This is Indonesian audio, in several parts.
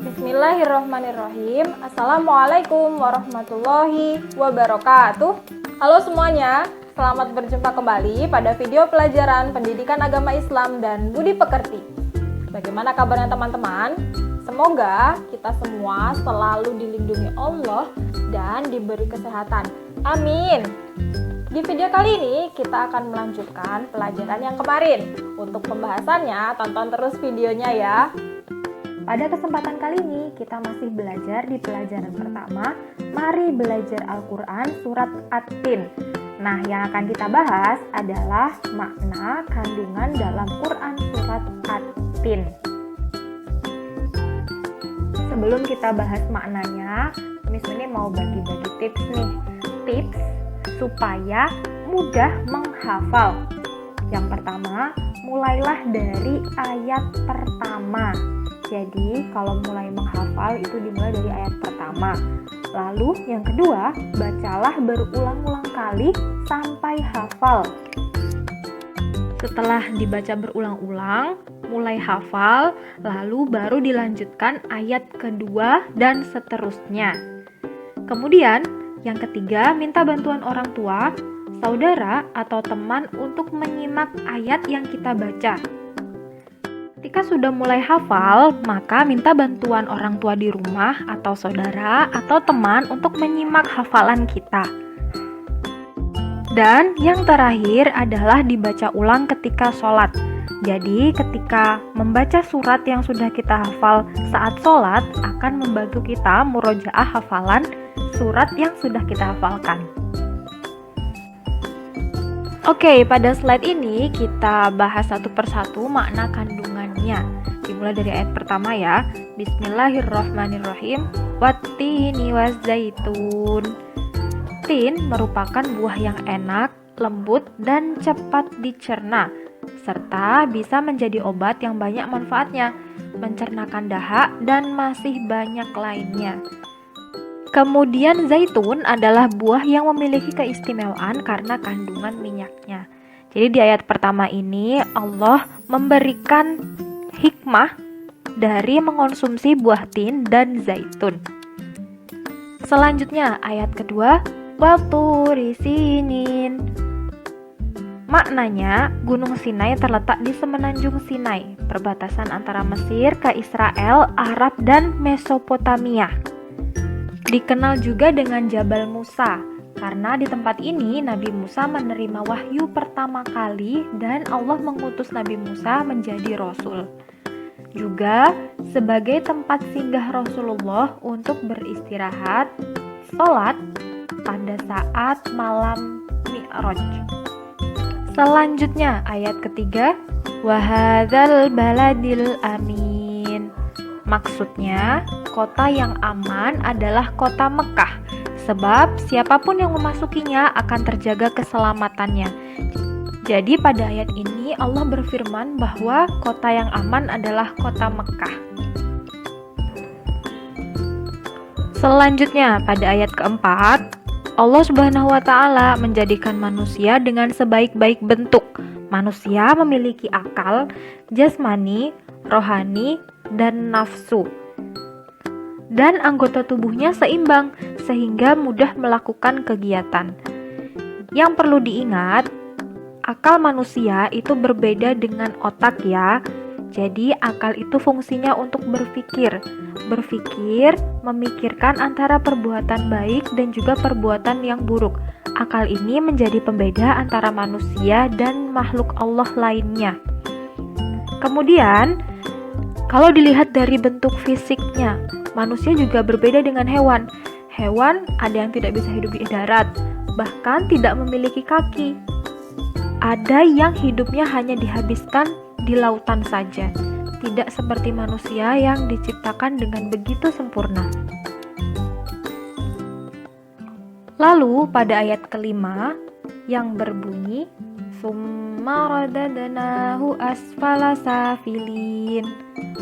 Bismillahirrahmanirrahim. Assalamualaikum warahmatullahi wabarakatuh. Halo semuanya, selamat berjumpa kembali pada video pelajaran Pendidikan Agama Islam dan Budi Pekerti. Bagaimana kabarnya teman-teman? Semoga kita semua selalu dilindungi Allah dan diberi kesehatan. Amin. Di video kali ini kita akan melanjutkan pelajaran yang kemarin. Untuk pembahasannya, tonton terus videonya ya. Pada kesempatan kali ini kita masih belajar di pelajaran pertama, mari belajar Al-Quran surat At-Tin. Nah, yang akan kita bahas adalah makna kandungan dalam Quran surat At-Tin. Sebelum kita bahas maknanya, Miss ini mau bagi-bagi tips nih. Tips supaya mudah menghafal. Yang pertama, mulailah dari ayat pertama. Jadi, kalau mulai menghafal itu dimulai dari ayat pertama. Lalu, yang kedua, bacalah berulang-ulang kali sampai hafal. Setelah dibaca berulang-ulang, mulai hafal, lalu baru dilanjutkan ayat kedua dan seterusnya. Kemudian, yang ketiga, minta bantuan orang tua, saudara, atau teman untuk menyimak ayat yang kita baca. Ketika sudah mulai hafal, maka minta bantuan orang tua di rumah atau saudara atau teman untuk menyimak hafalan kita. Dan yang terakhir adalah dibaca ulang ketika sholat. Jadi ketika membaca surat yang sudah kita hafal saat sholat akan membantu kita murojaah hafalan surat yang sudah kita hafalkan. Oke, pada slide ini kita bahas satu persatu makna kandungannya. Dimulai dari ayat pertama ya. Bismillahirrahmanirrahim. Wattini wazzaitun. Tin merupakan buah yang enak, lembut, dan cepat dicerna, serta bisa menjadi obat yang banyak manfaatnya, mencernakan dahak, dan masih banyak lainnya. Kemudian zaitun adalah buah yang memiliki keistimewaan karena kandungan minyaknya. Jadi di ayat pertama ini Allah memberikan hikmah dari mengonsumsi buah tin dan zaitun. Selanjutnya ayat kedua, Waturi Sinin. Maknanya, Gunung Sinai terletak di semenanjung Sinai, perbatasan antara Mesir ke Israel, Arab, dan Mesopotamia. Dikenal juga dengan Jabal Musa, karena di tempat ini Nabi Musa menerima wahyu pertama kali dan Allah mengutus Nabi Musa menjadi Rasul. Juga sebagai tempat singgah Rasulullah untuk beristirahat, sholat pada saat malam Mi'raj. Selanjutnya ayat ketiga, Wahadzal baladil amin. Maksudnya, kota yang aman adalah kota Mekah, sebab siapapun yang memasukinya akan terjaga keselamatannya. Jadi pada ayat ini Allah berfirman bahwa kota yang aman adalah kota Mekah. Selanjutnya pada ayat keempat, Allah Subhanahu wa Ta'ala menjadikan manusia dengan sebaik-baik bentuk. Manusia memiliki akal, jasmani, rohani, dan nafsu. Dan anggota tubuhnya seimbang sehingga mudah melakukan kegiatan. Yang perlu diingat, akal manusia itu berbeda dengan otak ya. Jadi akal itu fungsinya untuk berpikir, memikirkan antara perbuatan baik dan juga perbuatan yang buruk. Akal ini menjadi pembeda antara manusia dan makhluk Allah lainnya. Kemudian, kalau dilihat dari bentuk fisiknya, manusia juga berbeda dengan hewan. Hewan ada yang tidak bisa hidup di darat, bahkan tidak memiliki kaki. Ada yang hidupnya hanya dihabiskan di lautan saja, tidak seperti manusia yang diciptakan dengan begitu sempurna. Lalu pada ayat kelima yang berbunyi Summa radadnahu asfala safilin.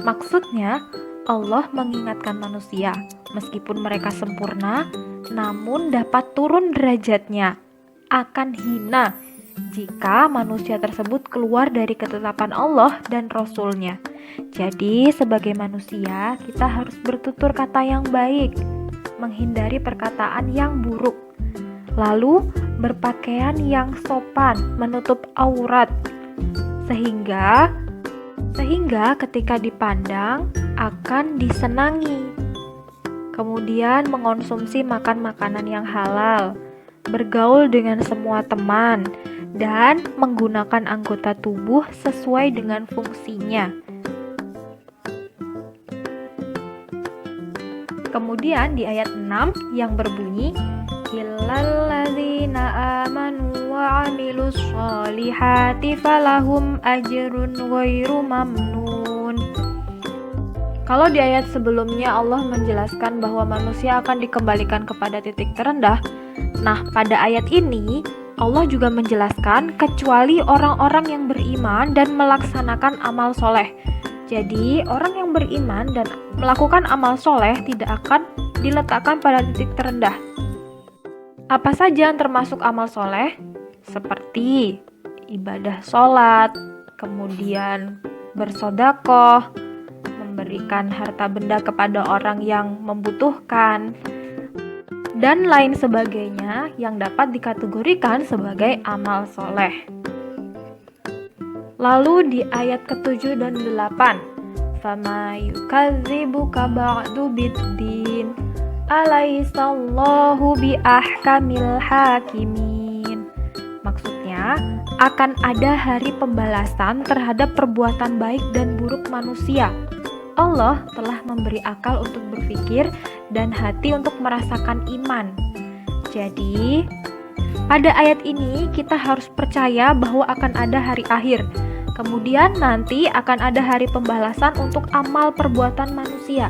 Maksudnya Allah mengingatkan manusia meskipun mereka sempurna namun dapat turun derajatnya, akan hina jika manusia tersebut keluar dari ketetapan Allah dan Rasul-Nya. Jadi, sebagai manusia, kita harus bertutur kata yang baik, menghindari perkataan yang buruk, lalu berpakaian yang sopan, menutup aurat, sehingga ketika dipandang akan disenangi. Kemudian mengonsumsi makanan yang halal, bergaul dengan semua teman, dan menggunakan anggota tubuh sesuai dengan fungsinya. Kemudian di ayat 6 yang berbunyi, illalladzina amanu wa 'amilus sholihati falahum ajrun ghairu mamnun. Kalau di ayat sebelumnya Allah menjelaskan bahwa manusia akan dikembalikan kepada titik terendah, nah pada ayat ini Allah juga menjelaskan kecuali orang-orang yang beriman dan melaksanakan amal soleh. Jadi orang yang beriman dan melakukan amal soleh tidak akan diletakkan pada titik terendah. Apa saja yang termasuk amal soleh? Seperti ibadah sholat, kemudian bersedekah, memberikan harta benda kepada orang yang membutuhkan, dan lain sebagainya yang dapat dikategorikan sebagai amal soleh. Lalu di ayat ke-7 dan 8, fama yukadzibuka ba'du biddin alaihissallahu biahkamil hakimin. Maksudnya, akan ada hari pembalasan terhadap perbuatan baik dan buruk manusia. Allah telah memberi akal untuk berpikir dan hati untuk merasakan iman. Jadi, pada ayat ini kita harus percaya bahwa akan ada hari akhir. Kemudian nanti akan ada hari pembalasan untuk amal perbuatan manusia.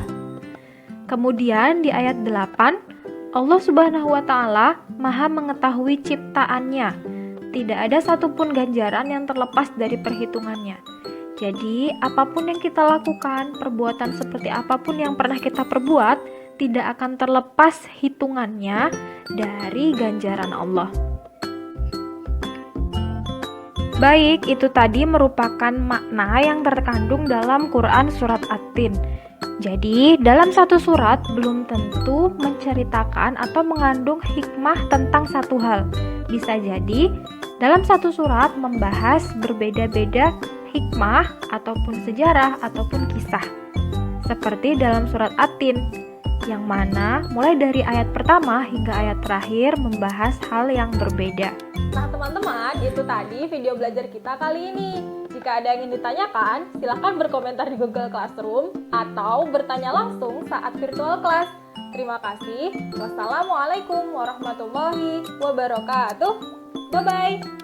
Kemudian di ayat 8, Allah Subhanahu wa Ta'ala Maha mengetahui ciptaannya. Tidak ada satupun ganjaran yang terlepas dari perhitungannya. Jadi, apapun yang kita lakukan, perbuatan seperti apapun yang pernah kita perbuat, tidak akan terlepas hitungannya dari ganjaran Allah. Baik, itu tadi merupakan makna yang terkandung dalam Quran Surat At-Tin. Jadi, dalam satu surat belum tentu menceritakan atau mengandung hikmah tentang satu hal. Bisa jadi, dalam satu surat membahas berbeda-beda hikmah ataupun sejarah ataupun kisah. Seperti dalam surat At-Tin, yang mana mulai dari ayat pertama hingga ayat terakhir membahas hal yang berbeda. Nah teman-teman, itu tadi video belajar kita kali ini. Jika ada yang ingin ditanyakan, silahkan berkomentar di Google Classroom atau bertanya langsung saat virtual class. Terima kasih. Wassalamualaikum warahmatullahi wabarakatuh. Bye-bye.